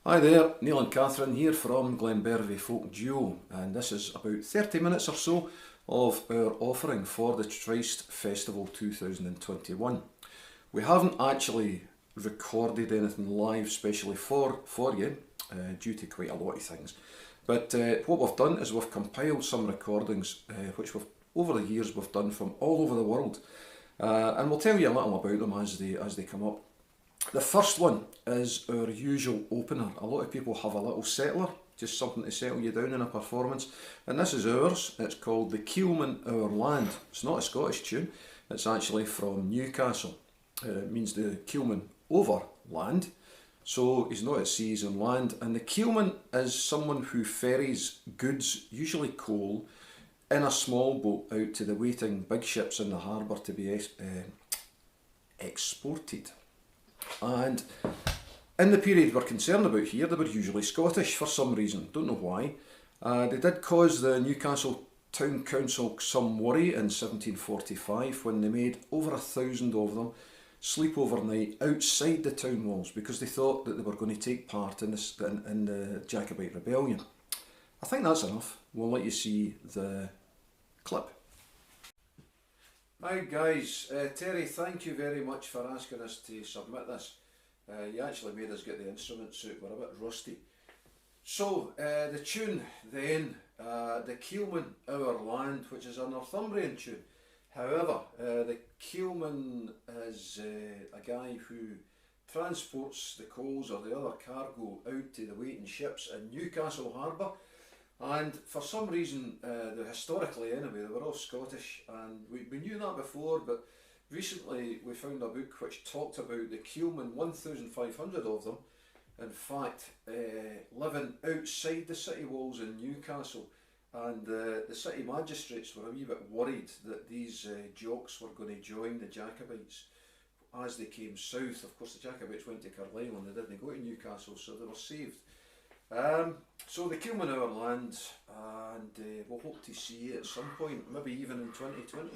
Hi there, Neil and Kathryn here from Glenbervie Folk Duo, and this is about 30 minutes or so of our offering for the Christ Festival 2021. We haven't actually recorded anything live specially for you, due to quite a lot of things, but what we've done is we've compiled some recordings which we've, over the years, we've done from all over the world, and we'll tell you a little about them as they come up. The first one is our usual opener. A lot of people have a little settler, just something to settle you down in a performance, and this is ours. It's called The Keelman Our Land. It's not a Scottish tune, it's actually from Newcastle. It means the keelman over land, so he's not at sea, he's on land, and the keelman is someone who ferries goods, usually coal, in a small boat out to the waiting big ships in the harbour to be exported. And in the period we're concerned about here, they were usually Scottish for some reason, don't know why. They did cause the Newcastle Town Council some worry in 1745 when they made over 1,000 of them sleep overnight outside the town walls because they thought that they were going to take part in the Jacobite rebellion. I think that's enough. We'll let you see the clip. Hi guys, Terry, thank you very much for asking us to submit this. You actually made us get the instruments out, we're a bit rusty. So, the tune then, The Keelman Our Land, which is a Northumbrian tune. However, the keelman is a guy who transports the coals or the other cargo out to the waiting ships in Newcastle Harbour. And for some reason, historically anyway, they were all Scottish, and we knew that before, but recently we found a book which talked about the keelmen, 1,500 of them, in fact, living outside the city walls in Newcastle, and the city magistrates were a wee bit worried that these jocks were going to join the Jacobites as they came south. Of course, the Jacobites went to Carlisle and they didn't go to Newcastle, so they were saved. So the Keelman Our Land, and we'll hope to see you at some point, maybe even in 2020.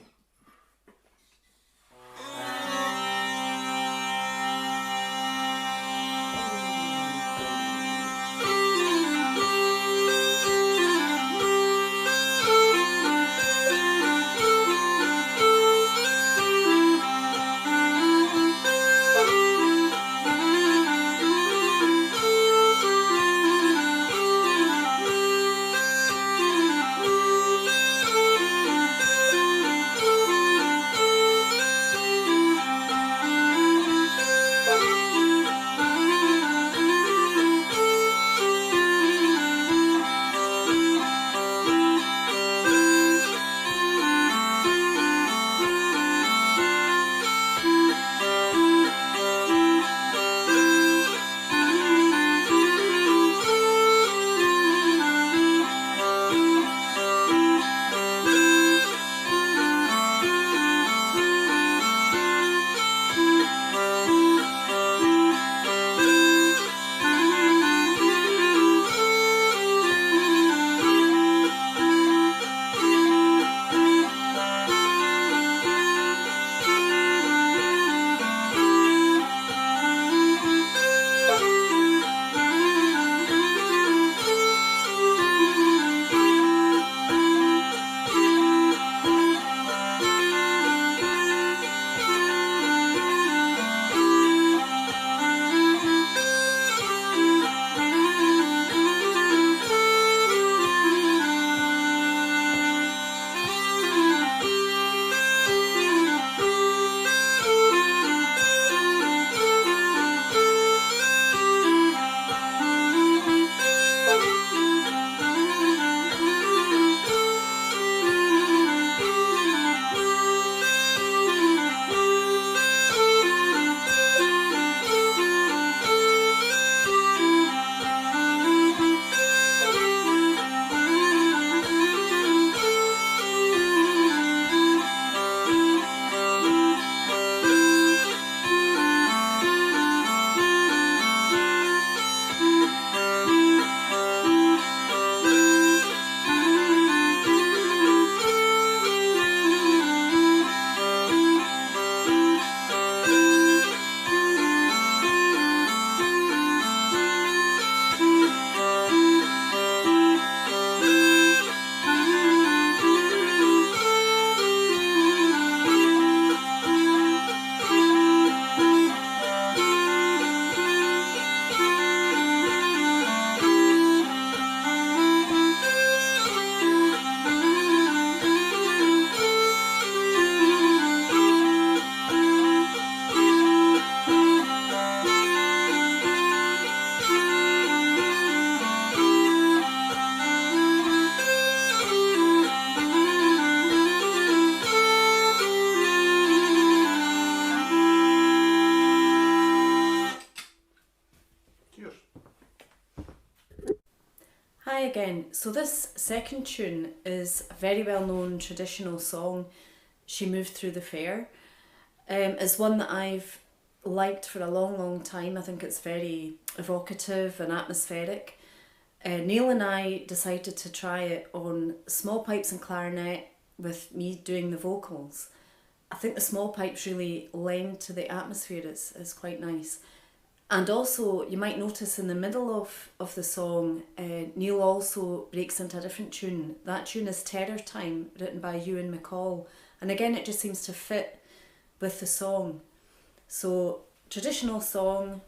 Cheers. Hi again. So this second tune is a very well known traditional song, She Moved Through the Fair. It's one that I've liked for a long time. I think it's very evocative and atmospheric. Neil and I decided to try it on small pipes and clarinet with me doing the vocals. I think the small pipes really lend to the atmosphere. It's quite nice. And also, you might notice in the middle of the song, Neil also breaks into a different tune. That tune is Terror Time, written by Ewan McCall. And again, it just seems to fit with the song. So, traditional song.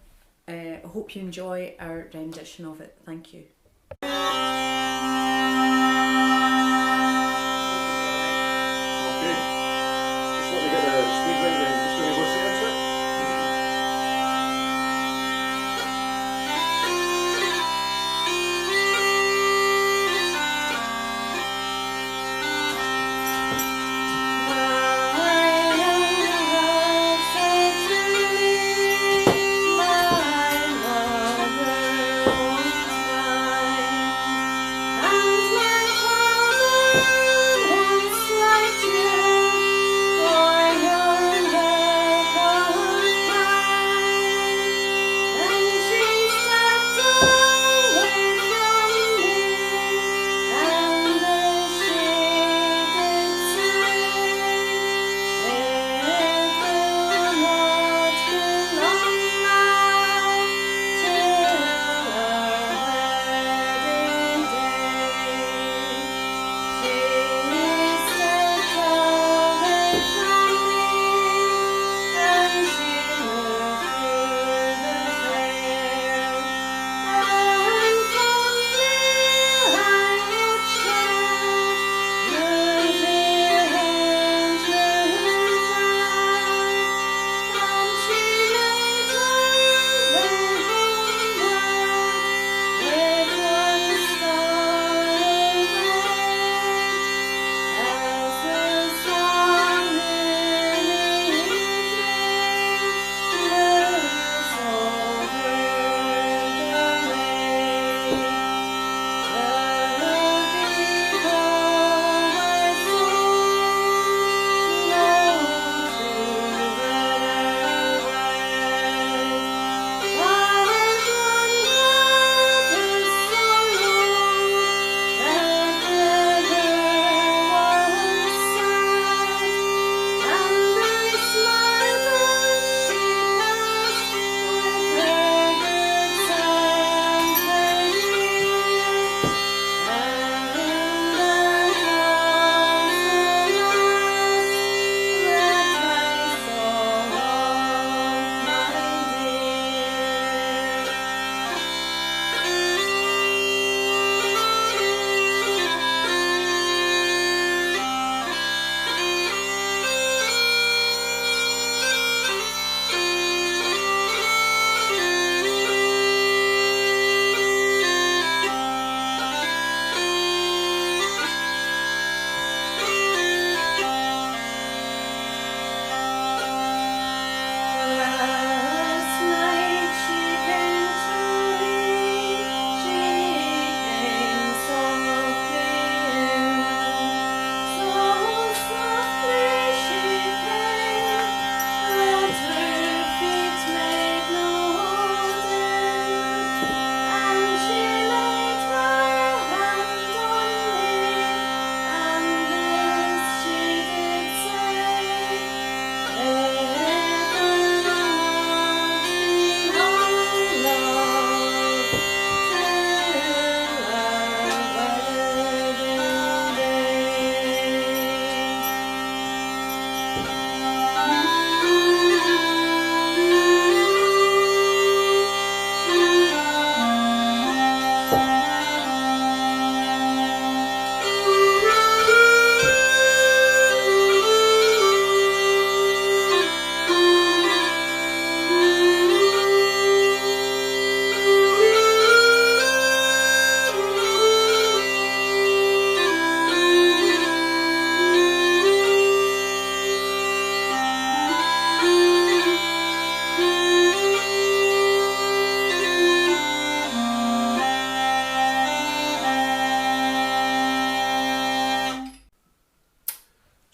I hope you enjoy our rendition of it. Thank you.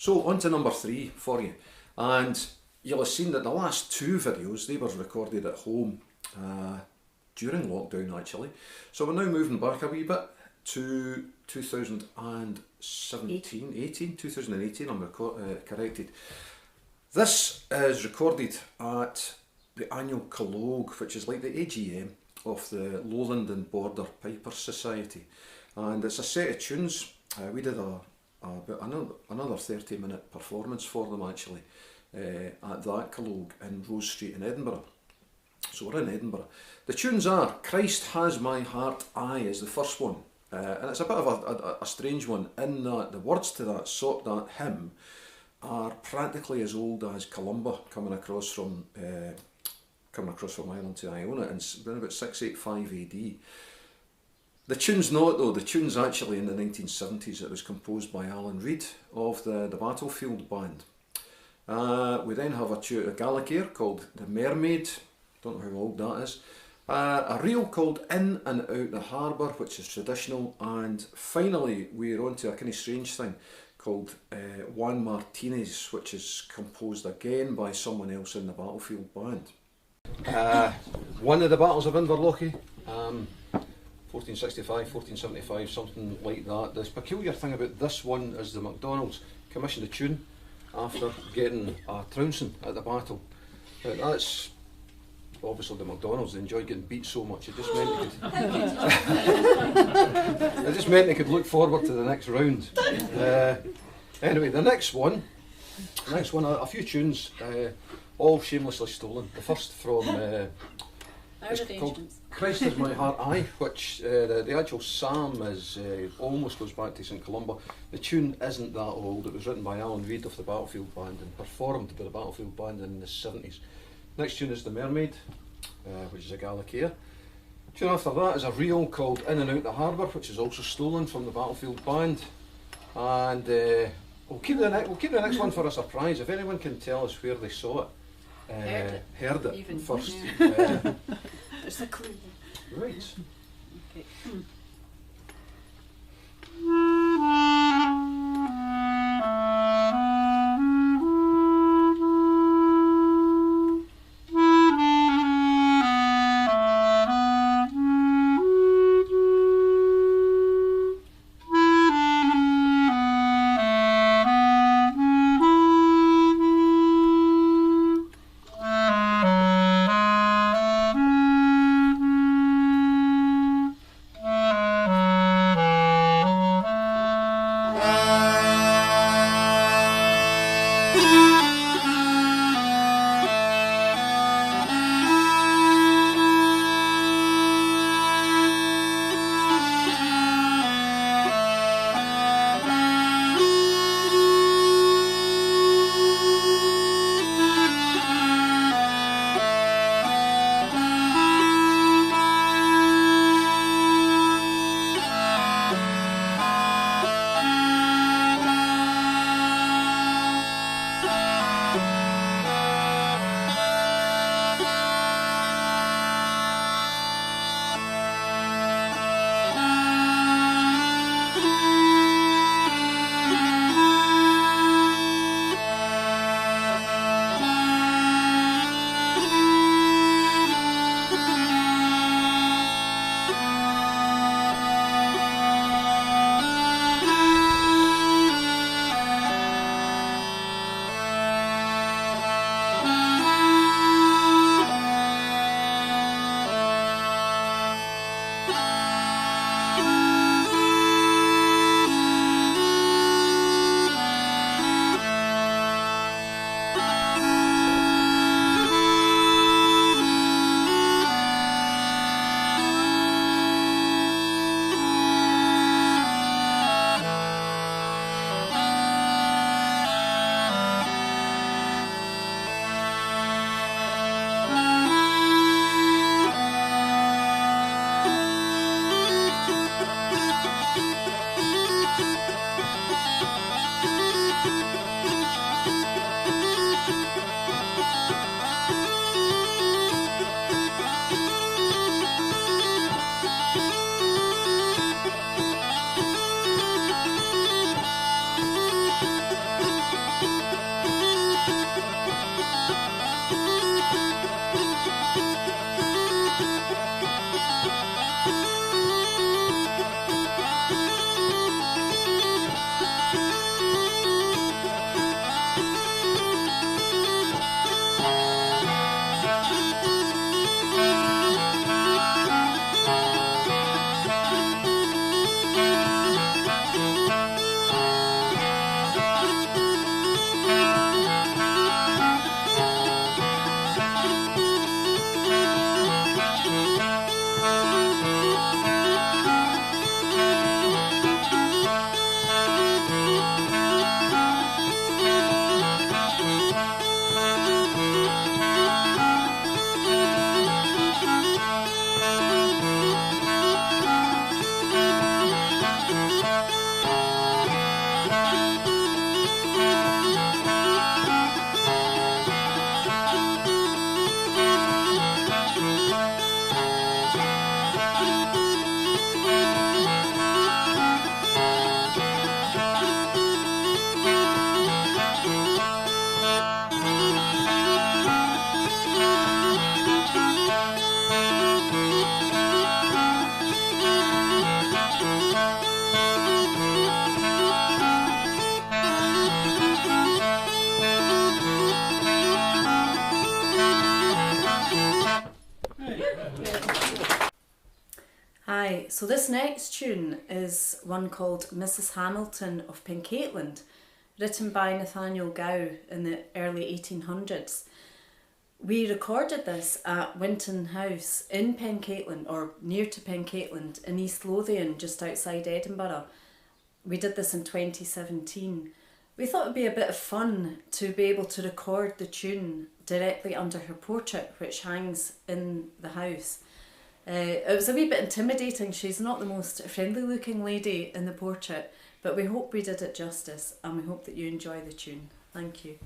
So on to number 3 for you, and you'll have seen that the last 2 videos, they were recorded at home during lockdown actually. So we're now moving back a wee bit to 2018, I'm corrected. This is recorded at the annual collogue, which is like the AGM of the Lowland and Border Pipers Society, and it's a set of tunes. We did about another 30-minute performance for them actually at that collogue in Rose Street in Edinburgh. So we're in Edinburgh. The tunes are Christ Has My Heart I is the first one, and it's a bit of a strange one in that the words to that hymn are practically as old as Columba coming across from Ireland to Iona in about 685 AD. The tune's not though, the tune's actually in the 1970s. It was composed by Alan Reid of the Battlefield Band. We then have a Gaelic called The Mermaid, don't know how old that is. A reel called In and Out the Harbour, which is traditional, and finally we're on to a kind of strange thing called Juan Martinez, which is composed again by someone else in the Battlefield Band. One of the battles of Inverlochy, 1465, 1475, something like that. The peculiar thing about this one is the MacDonalds commissioned a tune after getting a trouncing at the battle. Now, that's obviously the MacDonalds, they enjoyed getting beat so much, it just meant they could look forward to the next round. Anyway, the next one, a few tunes, all shamelessly stolen. The first from it's called Christ Is My Heart I, which the actual psalm is almost goes back to St Columba. The tune isn't that old. It was written by Alan Reid of the Battlefield Band and performed by the Battlefield Band in the 70s. Next tune is The Mermaid, which is a Gaelic air. Tune after that is a reel called In and Out the Harbour, which is also stolen from the Battlefield Band. And we'll keep the next one for a surprise. If anyone can tell us where they saw it, heard it even first. There's a clue. Right. Okay. Hi, so this next tune is one called Mrs. Hamilton of Pencaitland, written by Nathaniel Gow in the early 1800s. We recorded this at Winton House in Pencaitland, or near to Pencaitland, in East Lothian, just outside Edinburgh. We did this in 2017. We thought it'd be a bit of fun to be able to record the tune directly under her portrait, which hangs in the house. It was a wee bit intimidating. She's not the most friendly looking lady in the portrait, but we hope we did it justice, and we hope that you enjoy the tune. Thank you.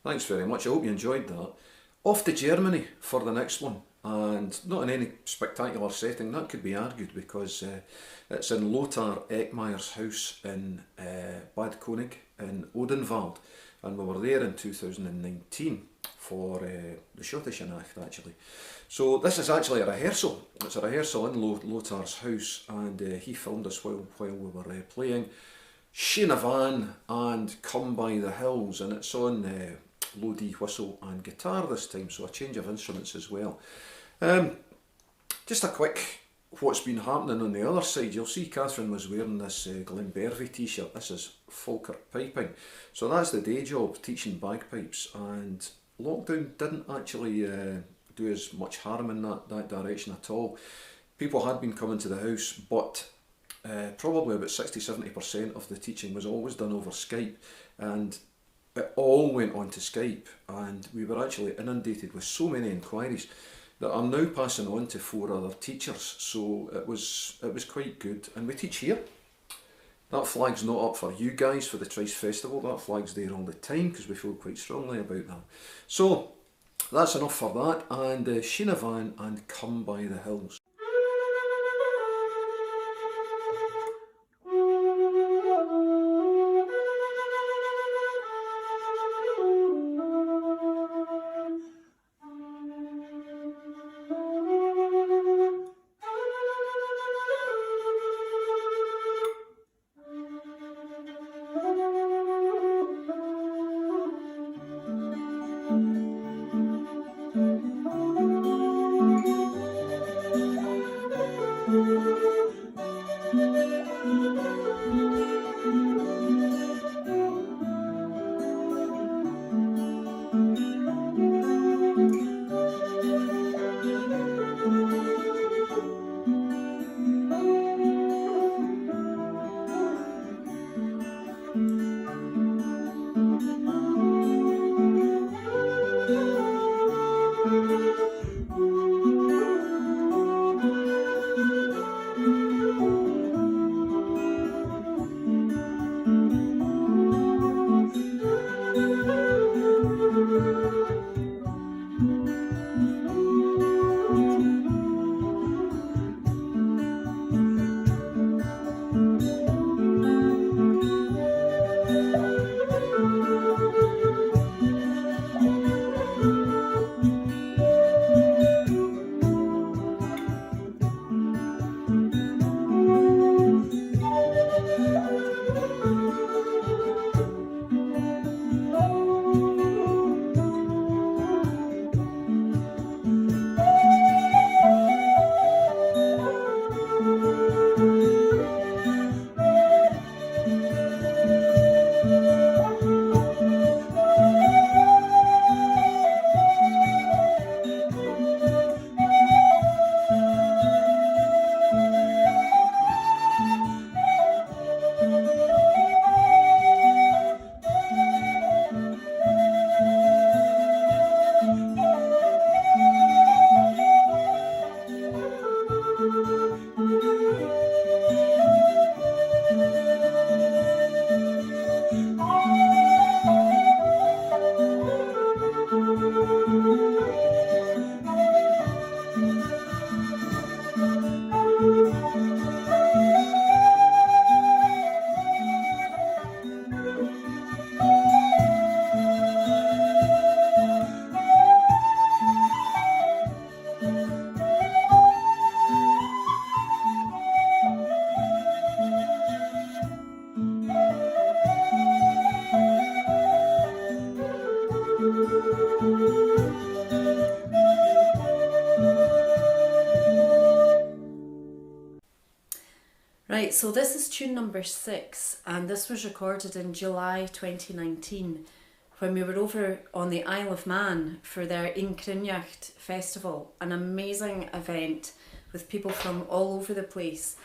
Thanks very much. I hope you enjoyed that. Off to Germany for the next one, and not in any spectacular setting. That could be argued because it's in Lothar Eckmeyer's house in Bad Koenig in Odenwald, and we were there in 2019 for the Schottische Nacht actually. So this is actually a rehearsal. It's a rehearsal in Lothar's house, and he filmed us while we were playing Sheena Van and Come By The Hills, and it's on low D whistle and guitar this time, so a change of instruments as well. Just a quick what's been happening on the other side. You'll see Kathryn was wearing this Glenbervie t-shirt. This is Falkirk Piping. So that's the day job, teaching bagpipes, and lockdown didn't actually do as much harm in that direction at all. People had been coming to the house, but probably about 60-70% of the teaching was always done over Skype, and it all went on to Skype, and we were actually inundated with so many inquiries that I'm now passing on to 4 other teachers. So it was quite good, and we teach here. That flag's not up for you guys for the Trice Festival. That flag's there all the time because we feel quite strongly about that. So that's enough for that, and Sheena Van and Come By The Hills. Right, so this is tune number 6, and this was recorded in July 2019 when we were over on the Isle of Man for their Incrinyacht festival, an amazing event with people from all over the place,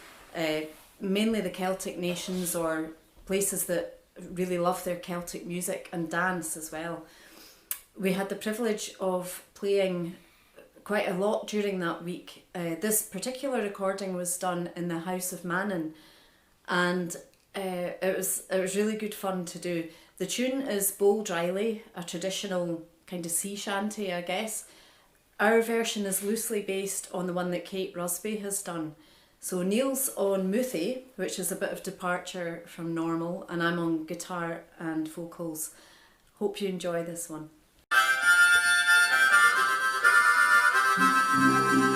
mainly the Celtic nations or places that really love their Celtic music and dance as well. We had the privilege of playing quite a lot during that week. This particular recording was done in the House of Mannin, and it was really good fun to do. The tune is Bold Riley, a traditional kind of sea shanty, I guess. Our version is loosely based on the one that Kate Rusby has done. So Neil's on Muthi, which is a bit of departure from normal, and I'm on guitar and vocals. Hope you enjoy this one. Thank you.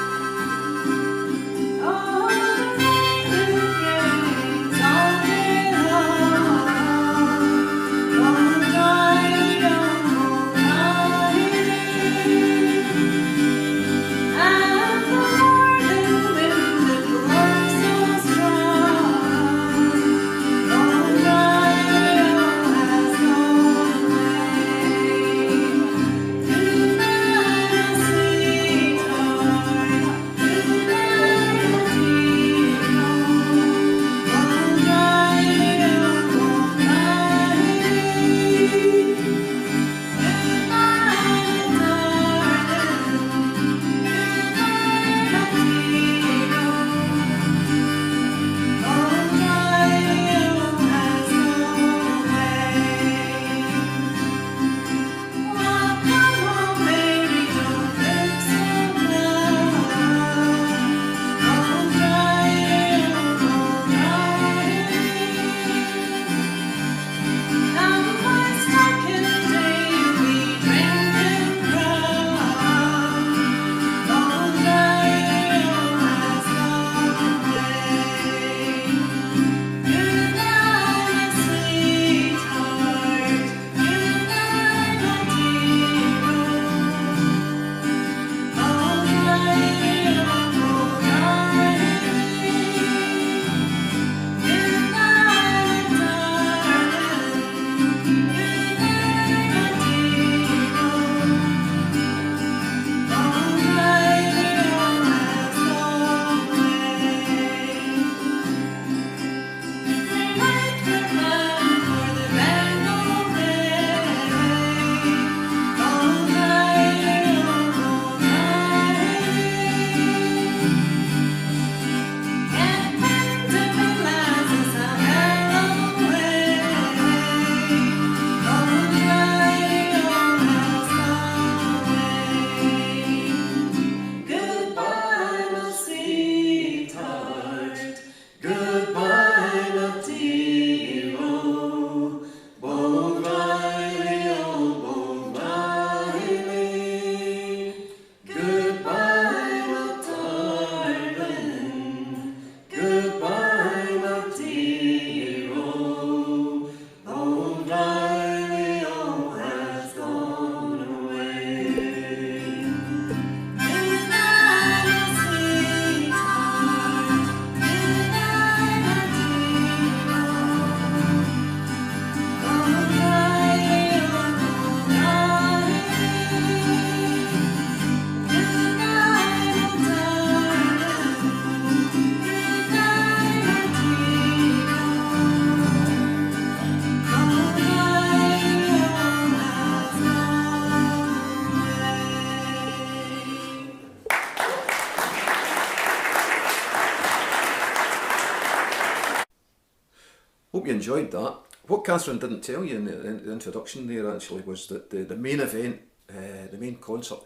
Hope you enjoyed that. What Kathryn didn't tell you in the introduction there actually was that the main event, the main concert,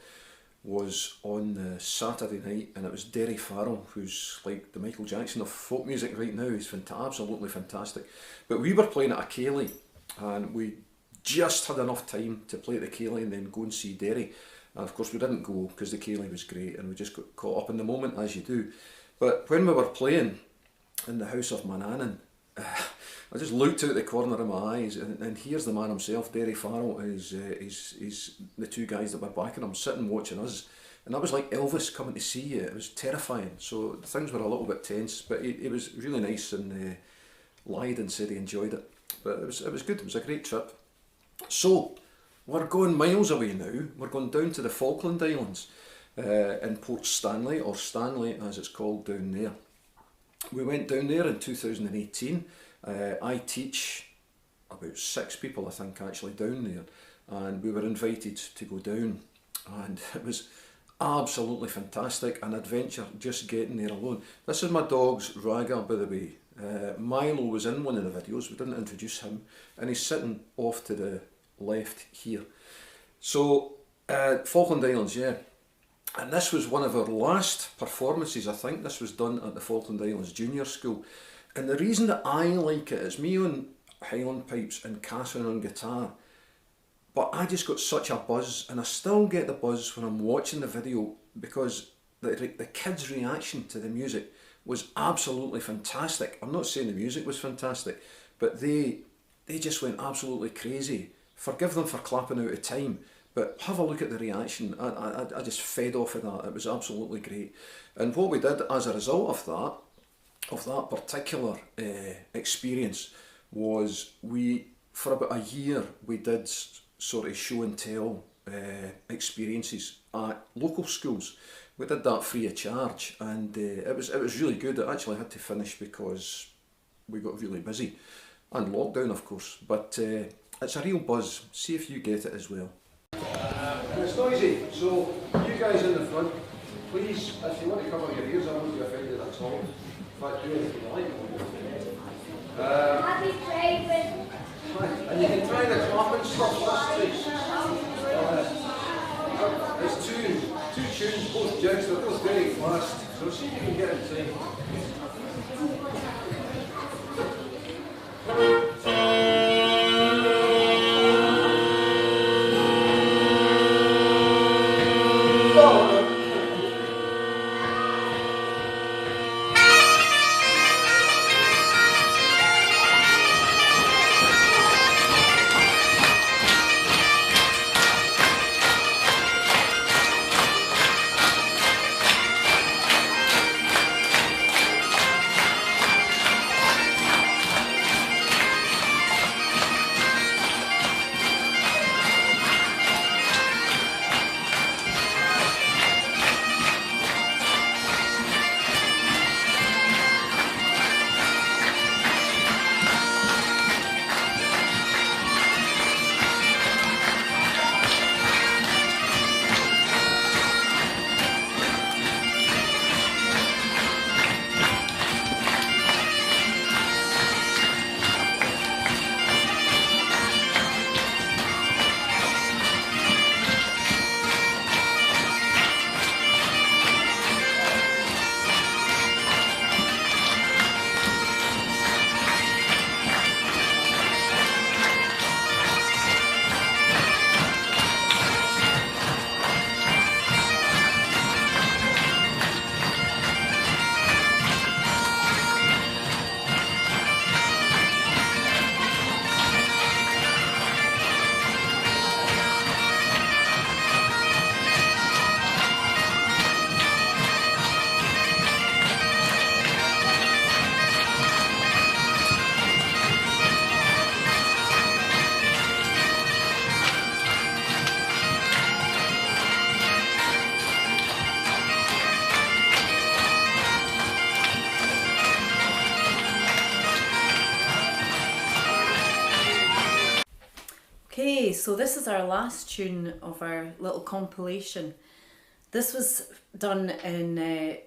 was on Saturday night, and it was Derry Farrell, who's like the Michael Jackson of folk music right now. He's absolutely fantastic. But we were playing at a Ceilidh, and we just had enough time to play at the Ceilidh and then go and see Derry. And of course we didn't go because the Ceilidh was great, and we just got caught up in the moment, as you do. But when we were playing in the house of Manannan, I just looked out the corner of my eyes, and here's the man himself, Derry Farrell, is the two guys that were backing him, sitting watching us. And that was like Elvis coming to see you. It was terrifying. So things were a little bit tense, but it was really nice, and lied and said he enjoyed it. But it was good. It was a great trip. So we're going miles away now. We're going down to the Falkland Islands, in Port Stanley, or Stanley as it's called down there. We went down there in 2018. I teach about 6 people, I think, actually down there, and we were invited to go down, and it was absolutely fantastic, an adventure just getting there alone. This is my dog's Raga, by the way. Milo was in one of the videos, we didn't introduce him, and he's sitting off to the left here. So, Falkland Islands, yeah. And this was one of our last performances. I think this was done at the Falkland Islands Junior School. And the reason that I like it is me on Highland pipes and Kathryn on guitar. But I just got such a buzz, and I still get the buzz when I'm watching the video, because the kids' reaction to the music was absolutely fantastic. I'm not saying the music was fantastic, but they just went absolutely crazy. Forgive them for clapping out of time, but have a look at the reaction. I just fed off of that. It was absolutely great. And what we did as a result of that particular experience was for about a year, we did sort of show and tell experiences at local schools. We did that free of charge, and it was really good. It actually had to finish because we got really busy, and lockdown of course, but it's a real buzz. See if you get it as well. It's noisy, so you guys in the front, please, if you want to cover your ears, I won't be offended at all. In fact, do anything you like. Happy Craven. And you can try the clapping stuff, please. It's two tunes, both jigs, they're both very fast, so see if you can get in time. Okay, so this is our last tune of our little compilation. This was done in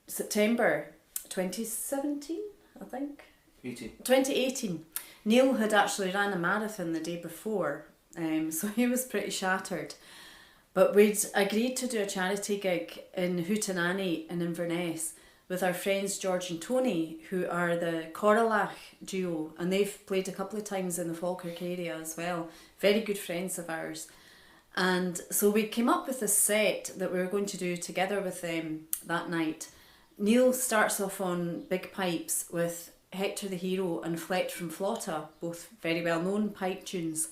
September 2017, I think. 2018. Neil had actually ran a marathon the day before, so he was pretty shattered. But we'd agreed to do a charity gig in Hootenanny in Inverness with our friends George and Tony, who are the Falkirk duo, and they've played a couple of times in the Falkirk area as well. Very good friends of ours. And so we came up with a set that we were going to do together with them that night. Neil starts off on big pipes with Hector the Hero and Flecked from Flotta, both very well known pipe tunes.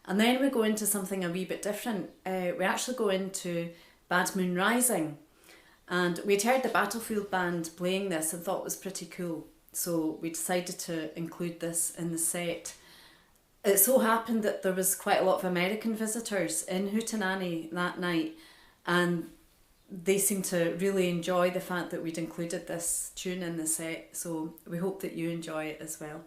And then we go into something a wee bit different. We actually go into Bad Moon Rising. And we'd heard the Battlefield Band playing this and thought it was pretty cool. So we decided to include this in the set. It so happened that there was quite a lot of American visitors in Hootenanny that night, and they seemed to really enjoy the fact that we'd included this tune in the set. So we hope that you enjoy it as well.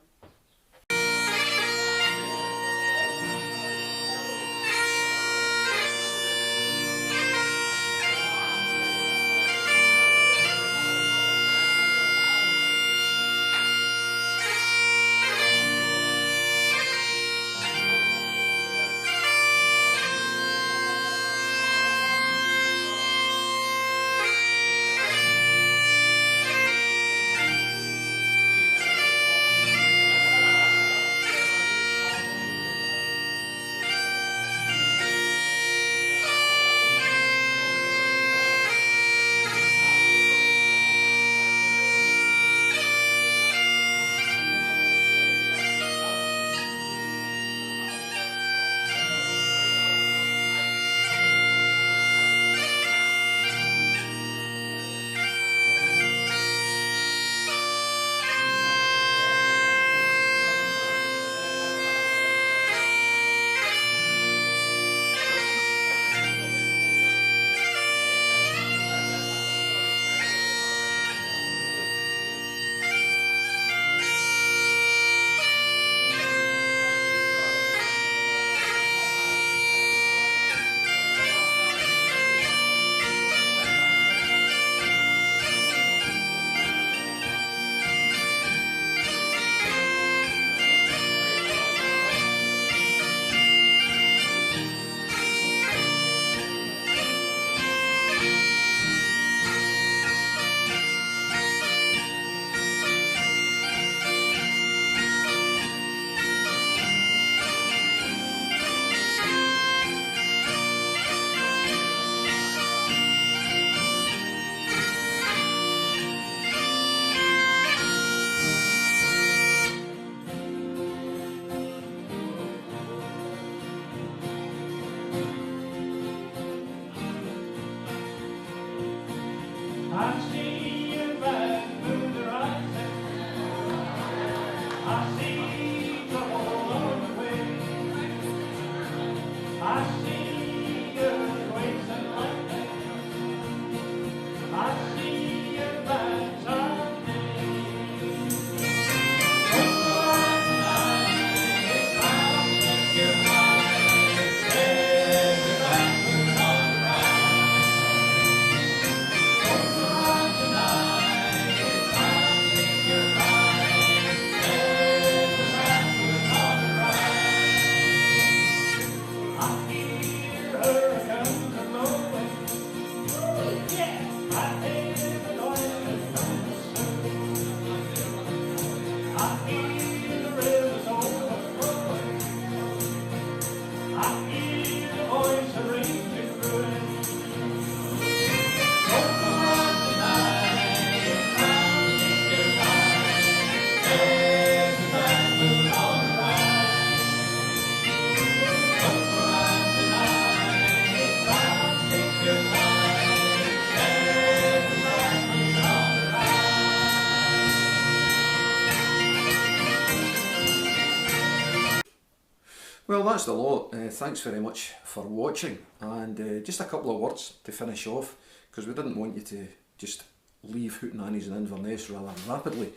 Well, that's the lot. Thanks very much for watching, and just a couple of words to finish off, because we didn't want you to just leave Hootenannies and Inverness rather rapidly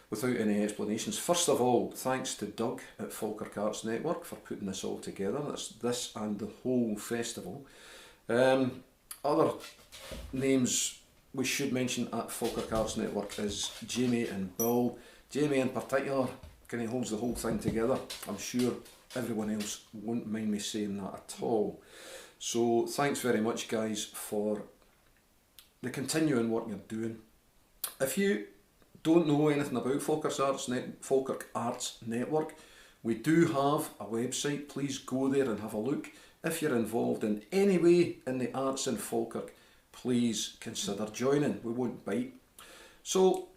without any explanations. First of all, thanks to Doug at Falkirk Arts Network for putting this all together. That's this and the whole festival. Other names we should mention at Falkirk Arts Network is Jamie and Bill, Jamie in particular kind of holds the whole thing together. I'm sure everyone else won't mind me saying that at all. So thanks very much, guys, for the continuing work you're doing. If you don't know anything about Falkirk Arts Network, we do have a website. Please go there and have a look. If you're involved in any way in the arts in Falkirk, please consider joining. We won't bite. So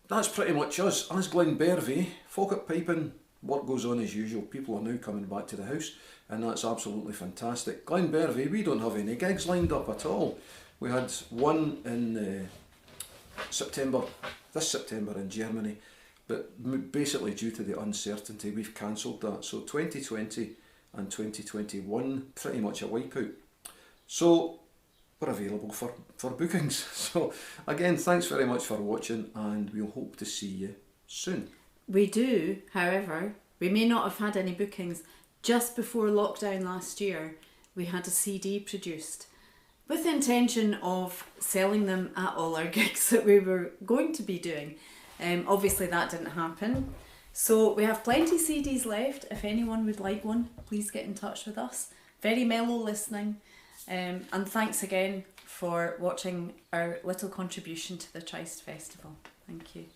that's pretty much us. As Glenbervie, Falkirk Piping, work goes on as usual. People are now coming back to the house, and that's absolutely fantastic. Glenbervie, we don't have any gigs lined up at all. We had one in this September in Germany, but basically due to the uncertainty, we've cancelled that. So 2020 and 2021, pretty much a wipeout. So we're available for bookings. So again, thanks very much for watching, and we'll hope to see you soon. We do, however, we may not have had any bookings. Just before lockdown last year, we had a CD produced with the intention of selling them at all our gigs that we were going to be doing. Obviously that didn't happen. So we have plenty CDs left. If anyone would like one, please get in touch with us. Very mellow listening. And thanks again for watching our little contribution to the Trist Festival. Thank you.